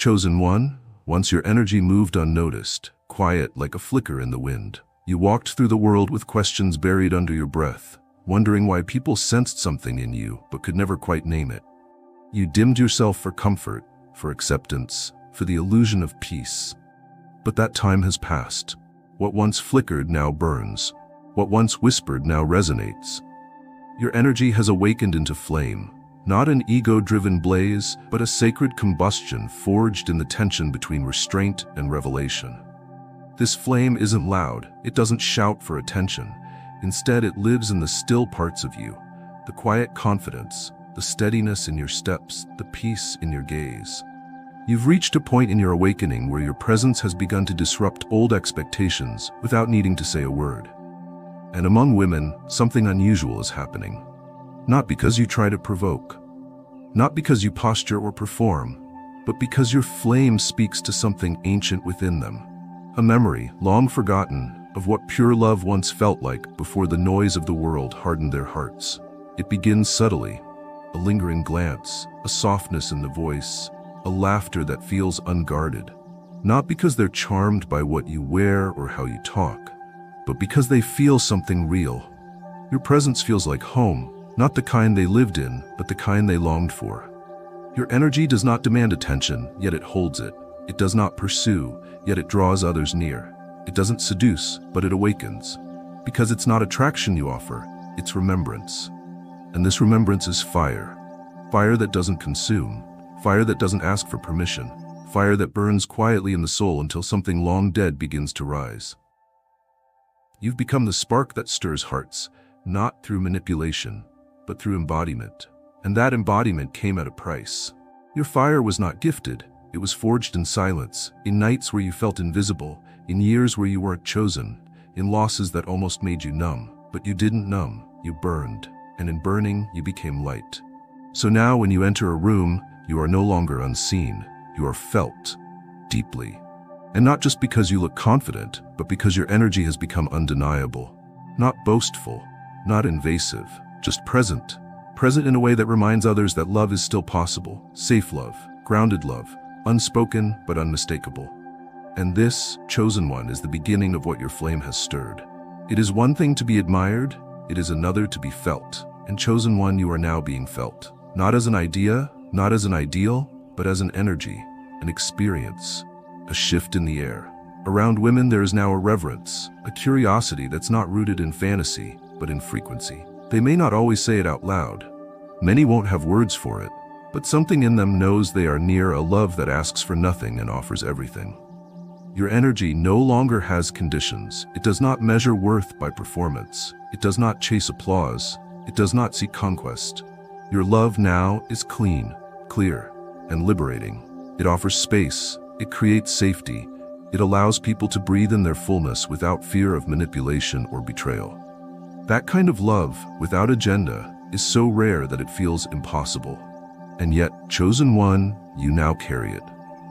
Chosen one, once your energy moved unnoticed, quiet like a flicker in the wind. You walked through the world with questions buried under your breath, wondering why people sensed something in you but could never quite name it. You dimmed yourself for comfort, for acceptance, for the illusion of peace. But that time has passed. What once flickered now burns. What once whispered now resonates. Your energy has awakened into flame, not an ego-driven blaze, but a sacred combustion forged in the tension between restraint and revelation. This flame isn't loud, it doesn't shout for attention. Instead, it lives in the still parts of you, the quiet confidence, the steadiness in your steps, the peace in your gaze. You've reached a point in your awakening where your presence has begun to disrupt old expectations without needing to say a word. And among women, something unusual is happening. Not because you try to provoke, not because you posture or perform, but because your flame speaks to something ancient within them. A memory, long forgotten, of what pure love once felt like before the noise of the world hardened their hearts. It begins subtly, a lingering glance, a softness in the voice, a laughter that feels unguarded. Not because they're charmed by what you wear or how you talk, but because they feel something real. Your presence feels like home, not the kind they lived in, but the kind they longed for. Your energy does not demand attention, yet it holds it. It does not pursue, yet it draws others near. It doesn't seduce, but it awakens. Because it's not attraction you offer, it's remembrance. And this remembrance is fire. Fire that doesn't consume. Fire that doesn't ask for permission. Fire that burns quietly in the soul until something long dead begins to rise. You've become the spark that stirs hearts, not through manipulation, but through embodiment. And that embodiment came at a price. Your fire was not gifted. It was forged in silence, in nights where you felt invisible, in years where you weren't chosen, in losses that almost made you numb. But you didn't numb, you burned. And in burning, you became light. So now when you enter a room, you are no longer unseen. You are felt deeply. And not just because you look confident, but because your energy has become undeniable. Not boastful, not invasive, just present. Present in a way that reminds others that love is still possible. Safe love, grounded love, unspoken but unmistakable. And this, chosen one, is the beginning of what your flame has stirred. It is one thing to be admired, it is another to be felt. And chosen one, you are now being felt. Not as an idea, not as an ideal, but as an energy, an experience, a shift in the air. Around women there is now a reverence, a curiosity that's not rooted in fantasy, but in frequency. They may not always say it out loud. Many won't have words for it, but something in them knows they are near a love that asks for nothing and offers everything. Your energy no longer has conditions. It does not measure worth by performance. It does not chase applause. It does not seek conquest. Your love now is clean, clear, and liberating. It offers space. It creates safety. It allows people to breathe in their fullness without fear of manipulation or betrayal. That kind of love, without agenda, is so rare that it feels impossible. And yet, chosen one, you now carry it.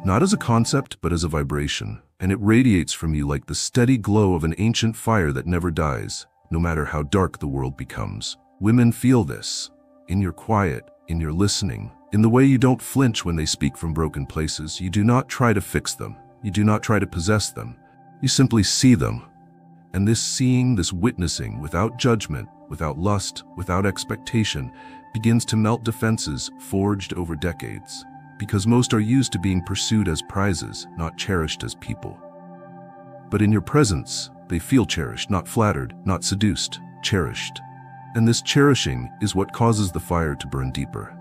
Not as a concept, but as a vibration. And it radiates from you like the steady glow of an ancient fire that never dies, no matter how dark the world becomes. Women feel this. In your quiet, in your listening, in the way you don't flinch when they speak from broken places. You do not try to fix them. You do not try to possess them. You simply see them. And this seeing, this witnessing, without judgment, without lust, without expectation, begins to melt defenses forged over decades. Because most are used to being pursued as prizes, not cherished as people. But in your presence, they feel cherished, not flattered, not seduced, cherished. And this cherishing is what causes the fire to burn deeper.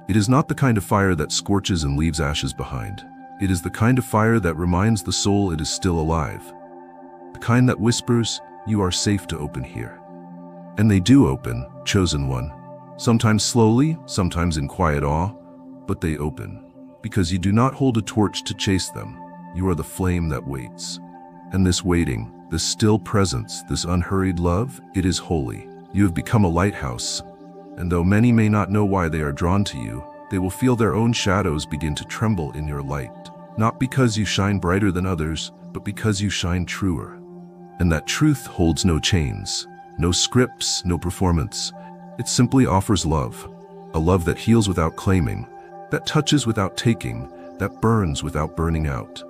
It is not the kind of fire that scorches and leaves ashes behind. It is the kind of fire that reminds the soul it is still alive. The kind that whispers, you are safe to open here. And they do open, chosen one. Sometimes slowly, sometimes in quiet awe, but they open. Because you do not hold a torch to chase them. You are the flame that waits. And this waiting, this still presence, this unhurried love, it is holy. You have become a lighthouse. And though many may not know why they are drawn to you, they will feel their own shadows begin to tremble in your light. Not because you shine brighter than others, but because you shine truer. And that truth holds no chains, no scripts, no performance. It simply offers love. A love that heals without claiming, that touches without taking, that burns without burning out.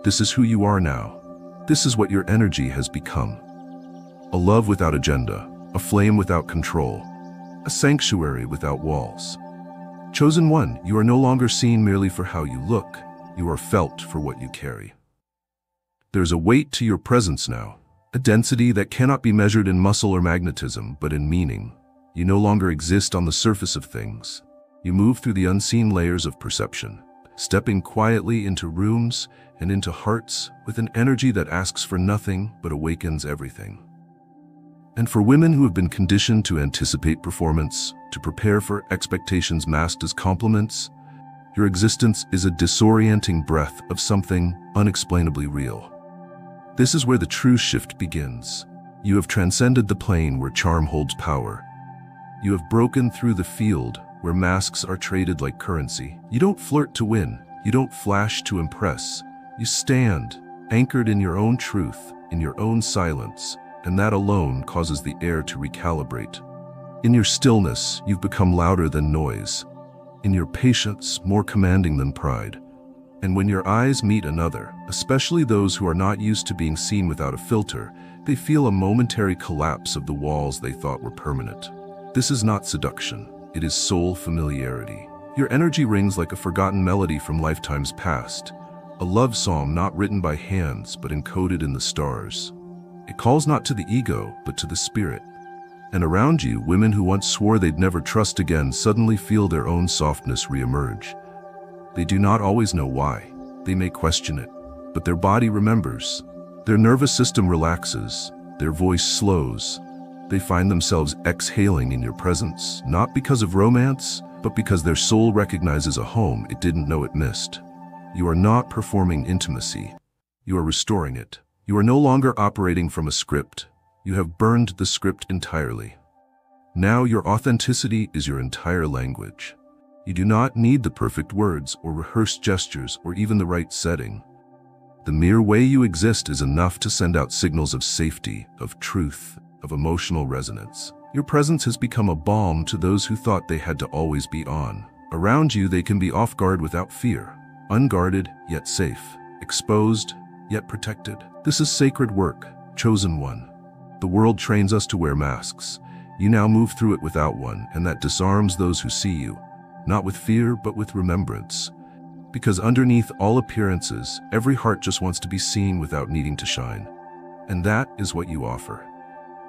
This is who you are now. This is what your energy has become. A love without agenda, a flame without control, a sanctuary without walls. Chosen one, you are no longer seen merely for how you look, you are felt for what you carry. There's a weight to your presence now, a density that cannot be measured in muscle or magnetism, but in meaning. You no longer exist on the surface of things. You move through the unseen layers of perception, stepping quietly into rooms and into hearts with an energy that asks for nothing but awakens everything. And for women who have been conditioned to anticipate performance, to prepare for expectations masked as compliments, your existence is a disorienting breath of something unexplainably real. This is where the true shift begins. You have transcended the plane where charm holds power. You have broken through the field where masks are traded like currency. You don't flirt to win. You don't flash to impress. You stand, anchored in your own truth, in your own silence, and that alone causes the air to recalibrate. In your stillness, you've become louder than noise. In your patience, more commanding than pride. And when your eyes meet another, especially those who are not used to being seen without a filter, they feel a momentary collapse of the walls they thought were permanent. This is not seduction. It is soul familiarity. Your energy rings like a forgotten melody from lifetimes past, a love song not written by hands but encoded in the stars. It calls not to the ego, but to the spirit. And around you, women who once swore they'd never trust again suddenly feel their own softness reemerge. They do not always know why. They may question it, but their body remembers. Their nervous system relaxes. Their voice slows. They find themselves exhaling in your presence, not because of romance, but because their soul recognizes a home it didn't know it missed. You are not performing intimacy. You are restoring it. You are no longer operating from a script. You have burned the script entirely. Now your authenticity is your entire language. You do not need the perfect words or rehearsed gestures or even the right setting. The mere way you exist is enough to send out signals of safety, of truth, of emotional resonance. Your presence has become a balm to those who thought they had to always be on. Around you, they can be off guard without fear, unguarded yet safe, exposed yet protected. This is sacred work, chosen one. The world trains us to wear masks. You now move through it without one, and that disarms those who see you, not with fear, but with remembrance. Because underneath all appearances, every heart just wants to be seen without needing to shine. And that is what you offer.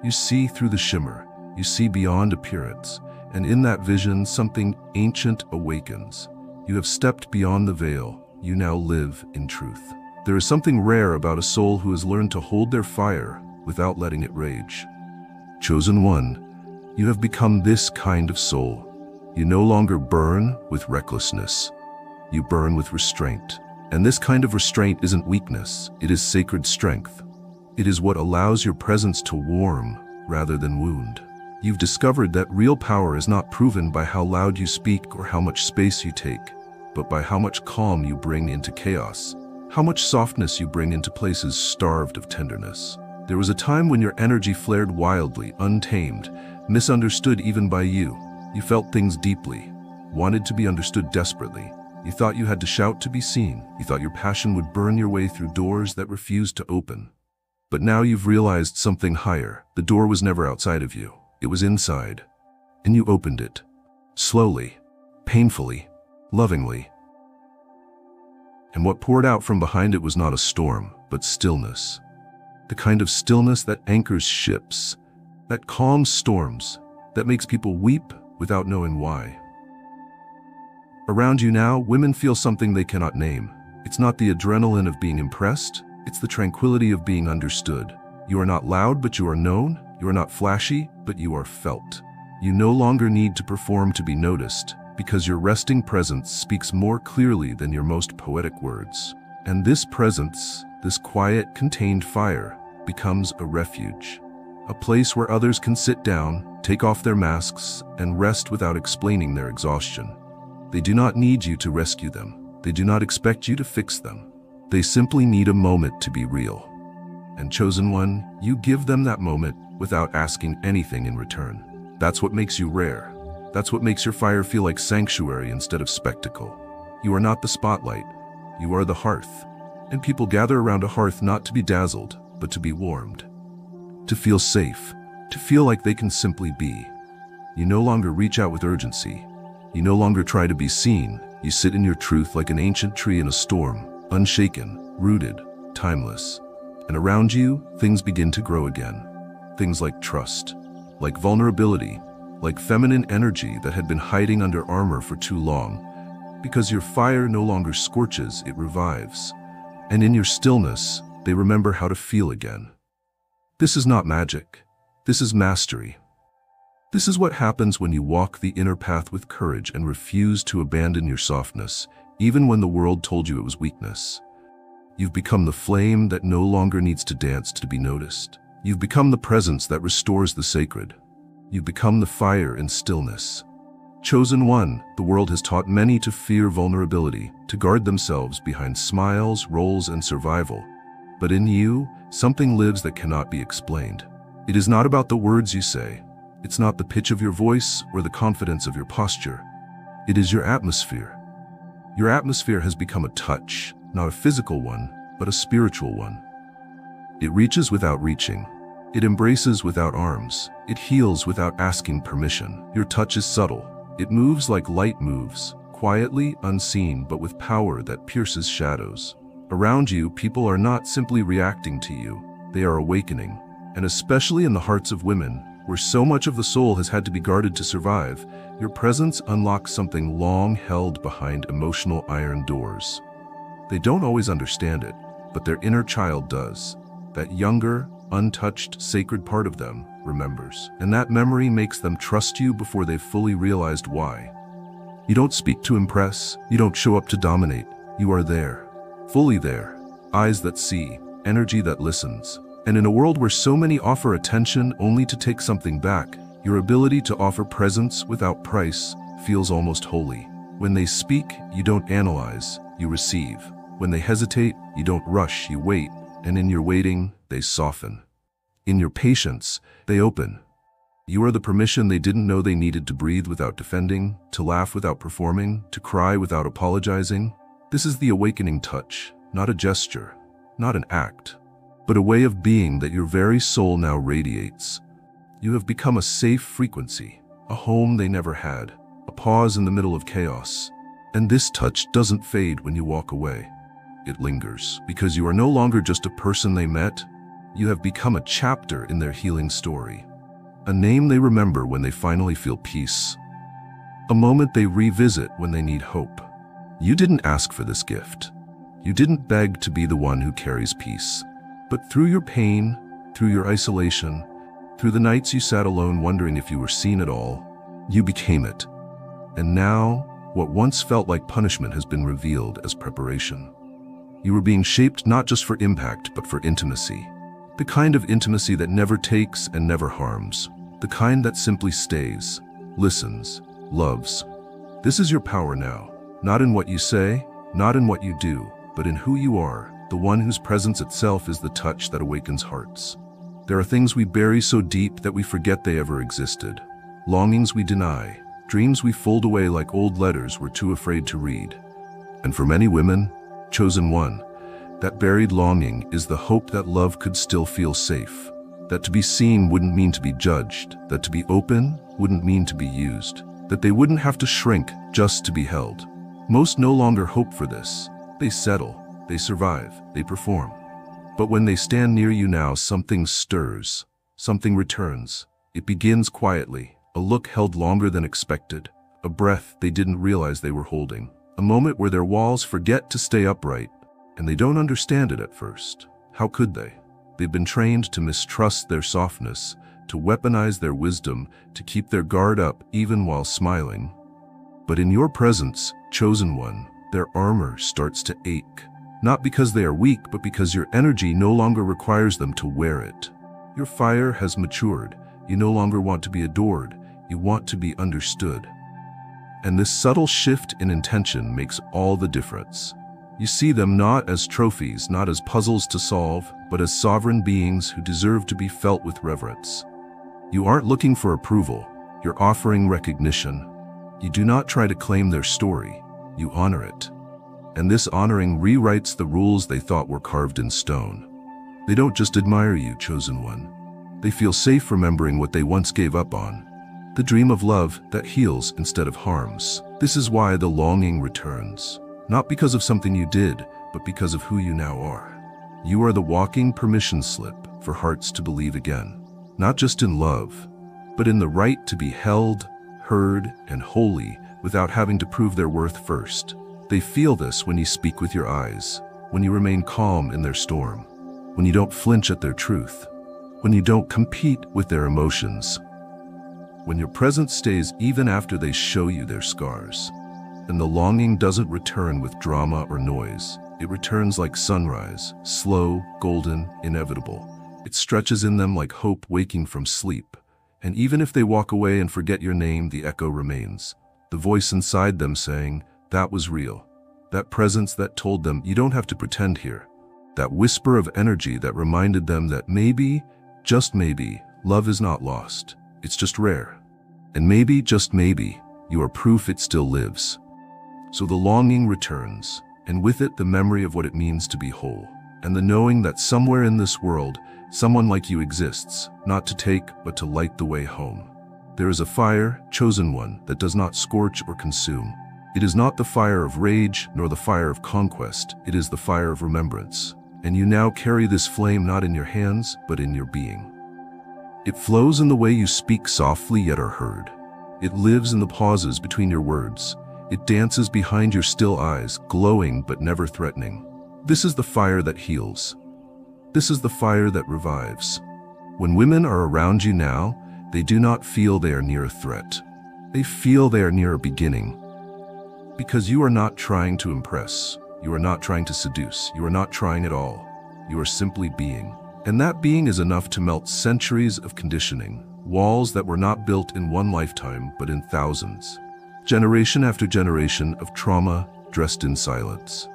You see through the shimmer, you see beyond appearance, and in that vision, something ancient awakens. You have stepped beyond the veil. You now live in truth. There is something rare about a soul who has learned to hold their fire without letting it rage. Chosen one, you have become this kind of soul. You no longer burn with recklessness. You burn with restraint. And this kind of restraint isn't weakness, it is sacred strength. It is what allows your presence to warm rather than wound. You've discovered that real power is not proven by how loud you speak or how much space you take, but by how much calm you bring into chaos, how much softness you bring into places starved of tenderness. There was a time when your energy flared wildly, untamed, misunderstood even by you. You felt things deeply, wanted to be understood desperately. You thought you had to shout to be seen. You thought your passion would burn your way through doors that refused to open. But now you've realized something higher. The door was never outside of you. It was inside. And you opened it. Slowly, painfully, lovingly. And what poured out from behind it was not a storm, but stillness. The kind of stillness that anchors ships, that calms storms, that makes people weep without knowing why. Around you now, women feel something they cannot name. It's not the adrenaline of being impressed, it's the tranquility of being understood. You are not loud, but you are known. You are not flashy, but you are felt. You no longer need to perform to be noticed, because your resting presence speaks more clearly than your most poetic words. And this presence, this quiet, contained fire, becomes a refuge. A place where others can sit down, take off their masks, and rest without explaining their exhaustion. They do not need you to rescue them. They do not expect you to fix them. They simply need a moment to be real. And chosen one, you give them that moment without asking anything in return. That's what makes you rare. That's what makes your fire feel like sanctuary instead of spectacle. You are not the spotlight. You are the hearth. And people gather around a hearth not to be dazzled, but to be warmed. To feel safe. To feel like they can simply be. You no longer reach out with urgency. You no longer try to be seen. You sit in your truth like an ancient tree in a storm, unshaken, rooted, timeless. And around you, things begin to grow again. Things like trust, like vulnerability, like feminine energy that had been hiding under armor for too long. Because your fire no longer scorches, it revives. And in your stillness, they remember how to feel again. This is not magic. This is mastery. This is what happens when you walk the inner path with courage and refuse to abandon your softness, even when the world told you it was weakness. You've become the flame that no longer needs to dance to be noticed. You've become the presence that restores the sacred. You've become the fire in stillness. Chosen one, the world has taught many to fear vulnerability, to guard themselves behind smiles, roles, and survival. But in you, something lives that cannot be explained. It is not about the words you say. It's not the pitch of your voice or the confidence of your posture. It is your atmosphere. Your atmosphere has become a touch, not a physical one, but a spiritual one. It reaches without reaching. It embraces without arms. It heals without asking permission. Your touch is subtle. It moves like light moves, quietly, unseen, but with power that pierces shadows. Around you, people are not simply reacting to you. They are awakening. And especially in the hearts of women, where so much of the soul has had to be guarded to survive, your presence unlocks something long held behind emotional iron doors. They don't always understand it, but their inner child does. That younger, untouched, sacred part of them remembers. And that memory makes them trust you before they've fully realized why. You don't speak to impress. You don't show up to dominate. You are there. Fully there. Eyes that see. Energy that listens. And in a world where so many offer attention only to take something back, your ability to offer presence without price feels almost holy. When they speak, you don't analyze, you receive. When they hesitate, you don't rush, you wait. And in your waiting, they soften. In your patience, they open. You are the permission they didn't know they needed to breathe without defending, to laugh without performing, to cry without apologizing. This is the awakening touch, not a gesture, not an act, but a way of being that your very soul now radiates. You have become a safe frequency, a home they never had, a pause in the middle of chaos. And this touch doesn't fade when you walk away. It lingers, because you are no longer just a person they met. You have become a chapter in their healing story. A name they remember when they finally feel peace. A moment they revisit when they need hope. You didn't ask for this gift. You didn't beg to be the one who carries peace. But through your pain, through your isolation, through the nights you sat alone wondering if you were seen at all, you became it. And now, what once felt like punishment has been revealed as preparation. You were being shaped not just for impact, but for intimacy. The kind of intimacy that never takes and never harms. The kind that simply stays, listens, loves. This is your power now. Not in what you say, not in what you do, but in who you are, the one whose presence itself is the touch that awakens hearts. There are things we bury so deep that we forget they ever existed. Longings we deny, dreams we fold away like old letters we're too afraid to read. And for many women, chosen one, that buried longing is the hope that love could still feel safe. That to be seen wouldn't mean to be judged. That to be open wouldn't mean to be used. That they wouldn't have to shrink just to be held. Most no longer hope for this. They settle, they survive, they perform. But when they stand near you now, something stirs, something returns. It begins quietly, a look held longer than expected, a breath they didn't realize they were holding. A moment where their walls forget to stay upright, and they don't understand it at first. How could they? They've been trained to mistrust their softness, to weaponize their wisdom, to keep their guard up even while smiling. But in your presence, chosen one, their armor starts to ache. Not because they are weak, but because your energy no longer requires them to wear it. Your fire has matured. You no longer want to be adored. You want to be understood. And this subtle shift in intention makes all the difference. You see them not as trophies, not as puzzles to solve, but as sovereign beings who deserve to be felt with reverence. You aren't looking for approval. You're offering recognition. You do not try to claim their story. you honor it. And this honoring rewrites the rules they thought were carved in stone. They don't just admire you, chosen one. They feel safe remembering what they once gave up on. The dream of love that heals instead of harms. This is why the longing returns. Not because of something you did, but because of who you now are. You are the walking permission slip for hearts to believe again. Not just in love, but in the right to be held, heard, and holy without having to prove their worth first. They feel this when you speak with your eyes, when you remain calm in their storm, when you don't flinch at their truth, when you don't compete with their emotions, when your presence stays even after they show you their scars. And the longing doesn't return with drama or noise. It returns like sunrise, slow, golden, inevitable. It stretches in them like hope waking from sleep. And even if they walk away and forget your name, the echo remains. The voice inside them saying, that was real. That presence that told them, you don't have to pretend here. That whisper of energy that reminded them that maybe, just maybe, love is not lost. It's just rare. And maybe, just maybe, you are proof it still lives. So the longing returns, and with it the memory of what it means to be whole, and the knowing that somewhere in this world, someone like you exists, not to take, but to light the way home. There is a fire, chosen one, that does not scorch or consume. It is not the fire of rage, nor the fire of conquest. It is the fire of remembrance. And you now carry this flame not in your hands, but in your being. It flows in the way you speak softly yet are heard. It lives in the pauses between your words. It dances behind your still eyes, glowing but never threatening. This is the fire that heals. This is the fire that revives. When women are around you now, they do not feel they are near a threat. They feel they are near a beginning. Because you are not trying to impress. You are not trying to seduce. You are not trying at all. You are simply being. And that being is enough to melt centuries of conditioning, walls that were not built in one lifetime, but in thousands. Generation after generation of trauma dressed in silence.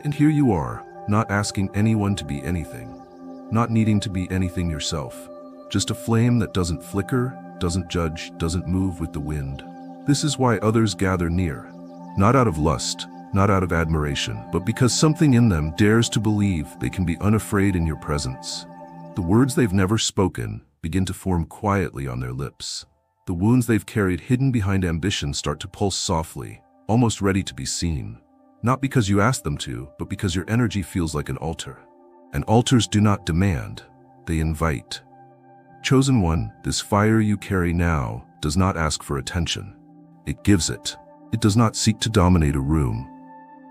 And here you are, not asking anyone to be anything, not needing to be anything yourself. Just a flame that doesn't flicker, doesn't judge, doesn't move with the wind. This is why others gather near. Not out of lust, not out of admiration, but because something in them dares to believe they can be unafraid in your presence. The words they've never spoken begin to form quietly on their lips. The wounds they've carried hidden behind ambition start to pulse softly, almost ready to be seen. Not because you asked them to, but because your energy feels like an altar. And altars do not demand, they invite. Chosen one, this fire you carry now does not ask for attention. It gives it. It does not seek to dominate a room.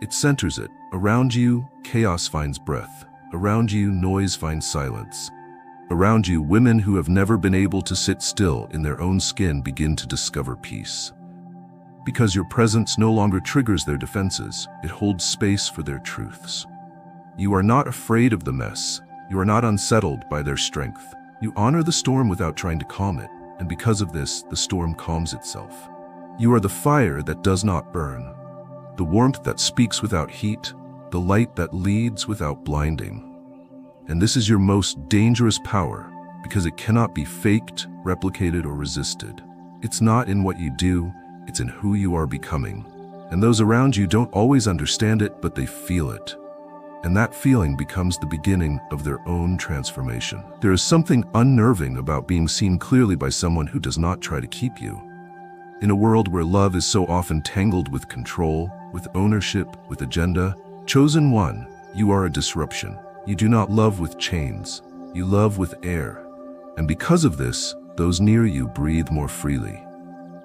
It centers it. Around you, chaos finds breath. Around you, noise finds silence. Around you, women who have never been able to sit still in their own skin begin to discover peace. Because your presence no longer triggers their defenses, it holds space for their truths. You are not afraid of the mess. You are not unsettled by their strength. You honor the storm without trying to calm it, and because of this, the storm calms itself. You are the fire that does not burn, the warmth that speaks without heat, the light that leads without blinding. And this is your most dangerous power, because it cannot be faked, replicated, or resisted. It's not in what you do, it's in who you are becoming. And those around you don't always understand it, but they feel it. And that feeling becomes the beginning of their own transformation. There is something unnerving about being seen clearly by someone who does not try to keep you. In a world where love is so often tangled with control, with ownership, with agenda, chosen one, you are a disruption. You do not love with chains. You love with air. And because of this, those near you breathe more freely.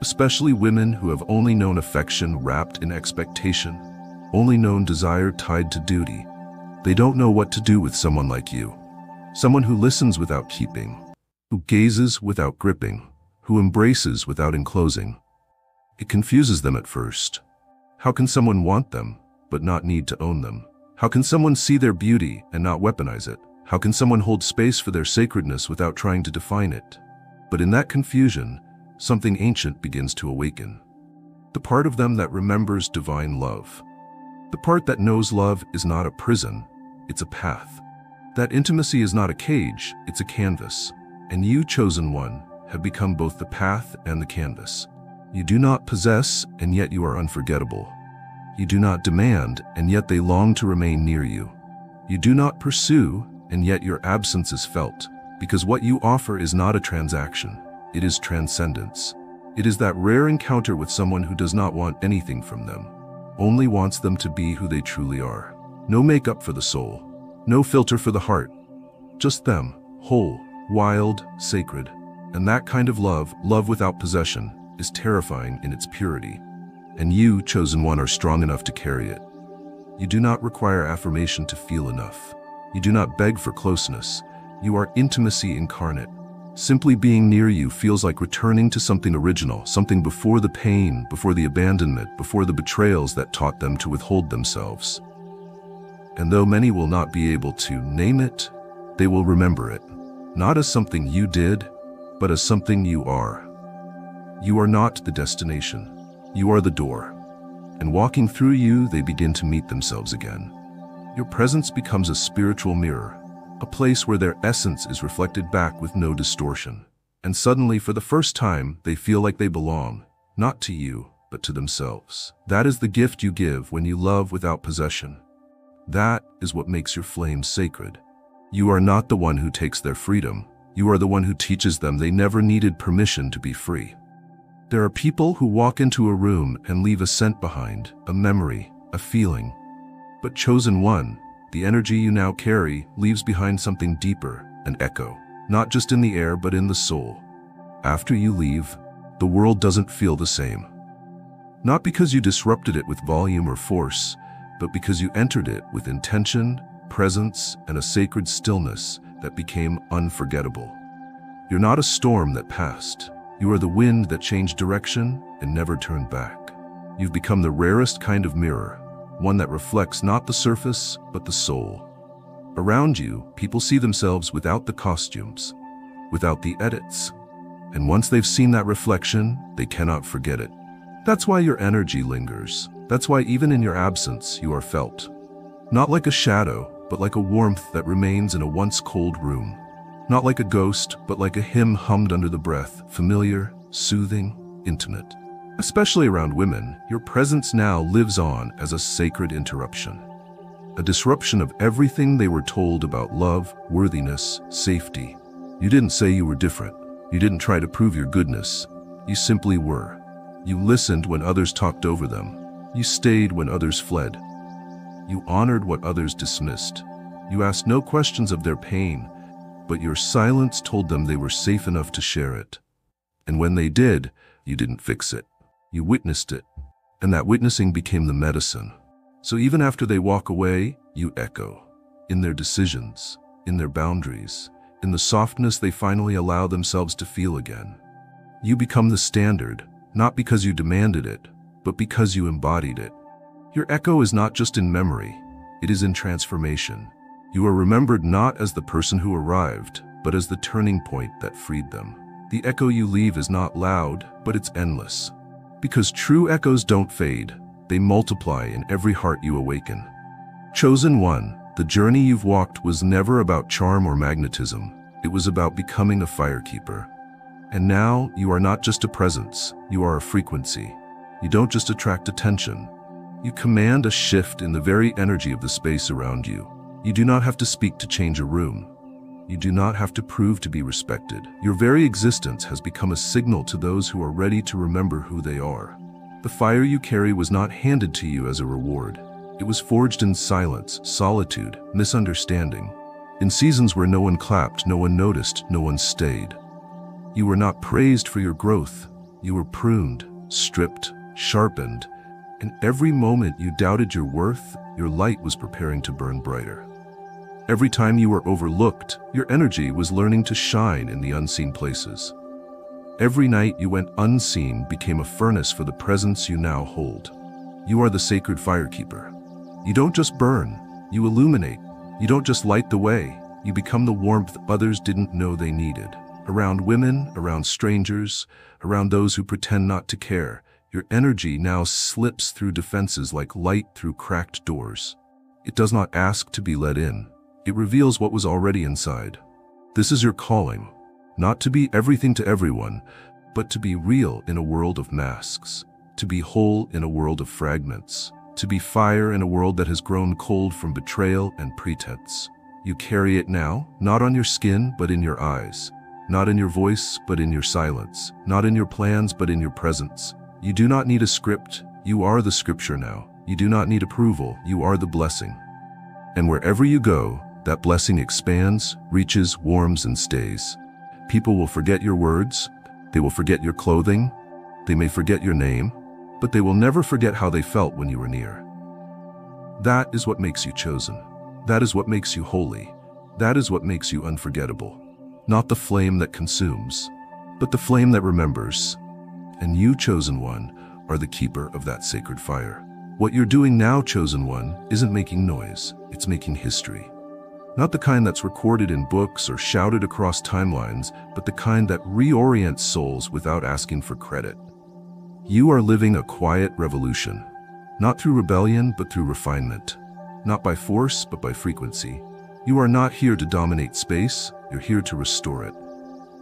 Especially women who have only known affection wrapped in expectation, only known desire tied to duty. They don't know what to do with someone like you. Someone who listens without keeping, who gazes without gripping, who embraces without enclosing. It confuses them at first. How can someone want them, but not need to own them? How can someone see their beauty and not weaponize it? How can someone hold space for their sacredness without trying to define it? But in that confusion, something ancient begins to awaken. The part of them that remembers divine love. The part that knows love is not a prison, it's a path. That intimacy is not a cage, it's a canvas. And you, chosen one, have become both the path and the canvas. You do not possess, and yet you are unforgettable. You do not demand, and yet they long to remain near you. You do not pursue, and yet your absence is felt, because what you offer is not a transaction. It is transcendence. It is that rare encounter with someone who does not want anything from them, only wants them to be who they truly are. No makeup for the soul, no filter for the heart, just them, whole, wild, sacred. And that kind of love, love without possession, is terrifying in its purity. And you, chosen one, are strong enough to carry it. You do not require affirmation to feel enough. You do not beg for closeness. You are intimacy incarnate. Simply being near you feels like returning to something original, something before the pain, before the abandonment, before the betrayals that taught them to withhold themselves. And though many will not be able to name it, they will remember it, not as something you did, but as something you are. You are not the destination. You are the door. And walking through you, they begin to meet themselves again. Your presence becomes a spiritual mirror, a place where their essence is reflected back with no distortion. And suddenly, for the first time, they feel like they belong, not to you, but to themselves. That is the gift you give when you love without possession. That is what makes your flame sacred. You are not the one who takes their freedom. You are the one who teaches them they never needed permission to be free. There are people who walk into a room and leave a scent behind, a memory, a feeling. But chosen one, the energy you now carry leaves behind something deeper, an echo, not just in the air but in the soul. After you leave, the world doesn't feel the same. Not because you disrupted it with volume or force, but because you entered it with intention, presence, and a sacred stillness that became unforgettable. You're not a storm that passed. You are the wind that changed direction and never turned back. You've become the rarest kind of mirror, one that reflects not the surface, but the soul. Around you, people see themselves without the costumes, without the edits. And once they've seen that reflection, they cannot forget it. That's why your energy lingers. That's why even in your absence, you are felt. Not like a shadow, but like a warmth that remains in a once cold room. Not like a ghost, but like a hymn hummed under the breath, familiar, soothing, intimate. Especially around women, your presence now lives on as a sacred interruption. A disruption of everything they were told about love, worthiness, safety. You didn't say you were different. You didn't try to prove your goodness. You simply were. You listened when others talked over them. You stayed when others fled. You honored what others dismissed. You asked no questions of their pain, but your silence told them they were safe enough to share it. And when they did, you didn't fix it. You witnessed it, and that witnessing became the medicine. So even after they walk away, you echo. In their decisions, in their boundaries, in the softness they finally allow themselves to feel again. You become the standard, not because you demanded it, but because you embodied it. Your echo is not just in memory, it is in transformation. You are remembered not as the person who arrived, but as the turning point that freed them. The echo you leave is not loud, but it's endless. Because true echoes don't fade, they multiply in every heart you awaken. Chosen one, the journey you've walked was never about charm or magnetism. It was about becoming a firekeeper. And now, you are not just a presence, you are a frequency. You don't just attract attention. You command a shift in the very energy of the space around you. You do not have to speak to change a room. You do not have to prove to be respected. Your very existence has become a signal to those who are ready to remember who they are. The fire you carry was not handed to you as a reward. It was forged in silence, solitude, misunderstanding. In seasons where no one clapped, no one noticed, no one stayed. You were not praised for your growth. You were pruned, stripped, sharpened, and every moment you doubted your worth, your light was preparing to burn brighter. Every time you were overlooked, your energy was learning to shine in the unseen places. Every night you went unseen became a furnace for the presence you now hold. You are the sacred firekeeper. You don't just burn, you illuminate. You don't just light the way, you become the warmth others didn't know they needed. Around women, around strangers, around those who pretend not to care, your energy now slips through defenses like light through cracked doors. It does not ask to be let in. It reveals what was already inside. This is your calling, not to be everything to everyone, but to be real in a world of masks, to be whole in a world of fragments, to be fire in a world that has grown cold from betrayal and pretense. You carry it now, not on your skin, but in your eyes. Not in your voice, but in your silence. Not in your plans, but in your presence. You do not need a script. You are the scripture now. You do not need approval. You are the blessing. And wherever you go, that blessing expands, reaches, warms, and stays. People will forget your words. They will forget your clothing. They may forget your name, but they will never forget how they felt when you were near. That is what makes you chosen. That is what makes you holy. That is what makes you unforgettable. Not the flame that consumes, but the flame that remembers. And you, chosen one, are the keeper of that sacred fire. What you're doing now, chosen one, isn't making noise, it's making history. Not the kind that's recorded in books or shouted across timelines, but the kind that reorients souls without asking for credit. You are living a quiet revolution, not through rebellion, but through refinement. Not by force, but by frequency. You are not here to dominate space, you're here to restore it.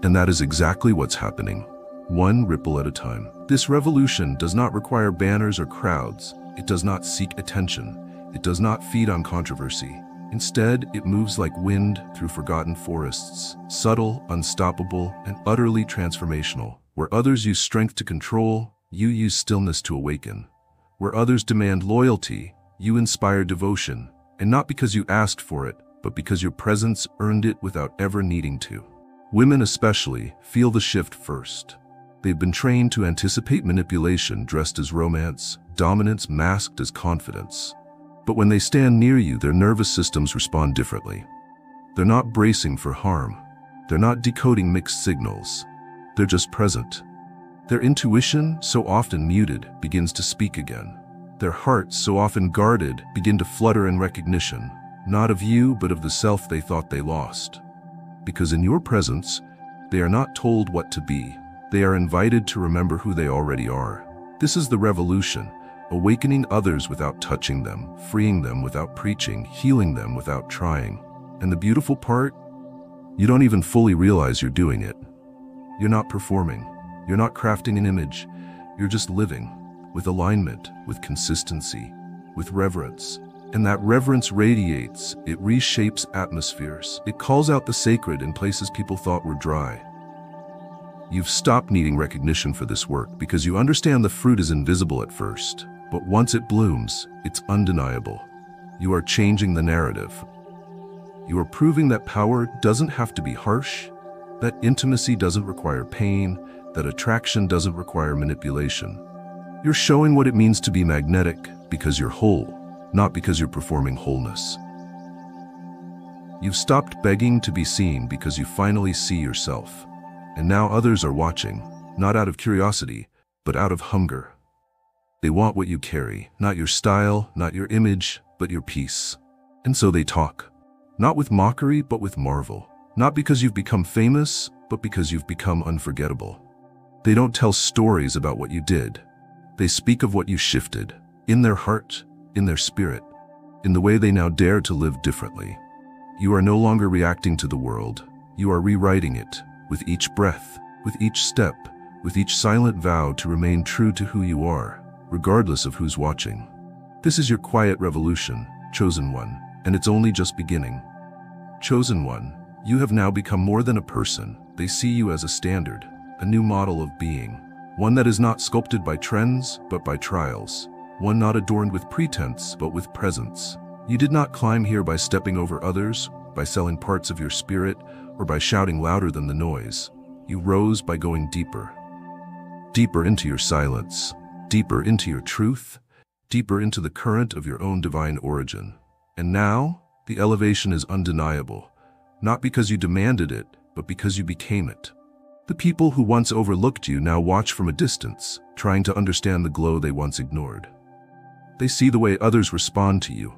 And that is exactly what's happening, one ripple at a time. This revolution does not require banners or crowds. It does not seek attention. It does not feed on controversy. Instead, it moves like wind through forgotten forests, subtle, unstoppable, and utterly transformational. Where others use strength to control, you use stillness to awaken. Where others demand loyalty, you inspire devotion, and not because you asked for it, but because your presence earned it without ever needing to. Women especially feel the shift first. They've been trained to anticipate manipulation dressed as romance, dominance masked as confidence. But when they stand near you, their nervous systems respond differently. They're not bracing for harm. They're not decoding mixed signals. They're just present. Their intuition, so often muted, begins to speak again. Their hearts, so often guarded, begin to flutter in recognition, not of you, but of the self they thought they lost. Because in your presence, they are not told what to be. They are invited to remember who they already are. This is the revolution, awakening others without touching them, freeing them without preaching, healing them without trying. And the beautiful part? You don't even fully realize you're doing it. You're not performing. You're not crafting an image. You're just living, with alignment, with consistency, with reverence. And that reverence radiates, it reshapes atmospheres. It calls out the sacred in places people thought were dry. You've stopped needing recognition for this work because you understand the fruit is invisible at first. But once it blooms, it's undeniable. You are changing the narrative. You are proving that power doesn't have to be harsh, that intimacy doesn't require pain, that attraction doesn't require manipulation. You're showing what it means to be magnetic because you're whole, not because you're performing wholeness. You've stopped begging to be seen because you finally see yourself. And now others are watching, not out of curiosity, but out of hunger. They want what you carry, not your style, not your image, but your peace. And so they talk, not with mockery, but with marvel. Not because you've become famous, but because you've become unforgettable. They don't tell stories about what you did. They speak of what you shifted, in their heart, in their spirit, in the way they now dare to live differently. You are no longer reacting to the world. You are rewriting it, with each breath, with each step, with each silent vow to remain true to who you are, regardless of who's watching. This is your quiet revolution, chosen one, and it's only just beginning. Chosen one, you have now become more than a person. They see you as a standard, a new model of being, one that is not sculpted by trends, but by trials, one not adorned with pretense, but with presence. You did not climb here by stepping over others, by selling parts of your spirit, or by shouting louder than the noise. You rose by going deeper. Deeper into your silence, deeper into your truth, deeper into the current of your own divine origin. And now, the elevation is undeniable, not because you demanded it, but because you became it. The people who once overlooked you now watch from a distance, trying to understand the glow they once ignored. They see the way others respond to you,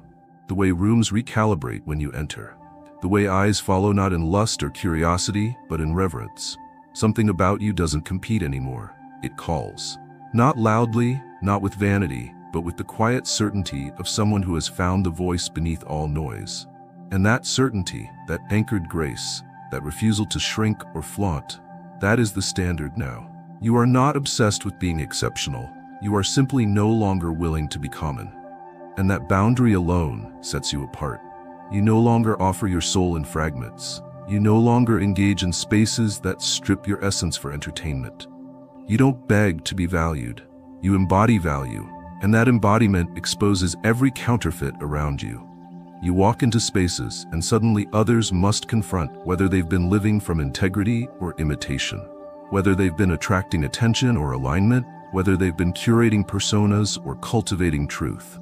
the way rooms recalibrate when you enter, the way eyes follow not in lust or curiosity, but in reverence. Something about you doesn't compete anymore. It calls. Not loudly, not with vanity, but with the quiet certainty of someone who has found the voice beneath all noise. And that certainty, that anchored grace, that refusal to shrink or flaunt, that is the standard now. You are not obsessed with being exceptional. You are simply no longer willing to be common. And that boundary alone sets you apart. You no longer offer your soul in fragments. You no longer engage in spaces that strip your essence for entertainment. You don't beg to be valued. You embody value, and that embodiment exposes every counterfeit around you. You walk into spaces, and suddenly others must confront whether they've been living from integrity or imitation, whether they've been attracting attention or alignment, whether they've been curating personas or cultivating truth.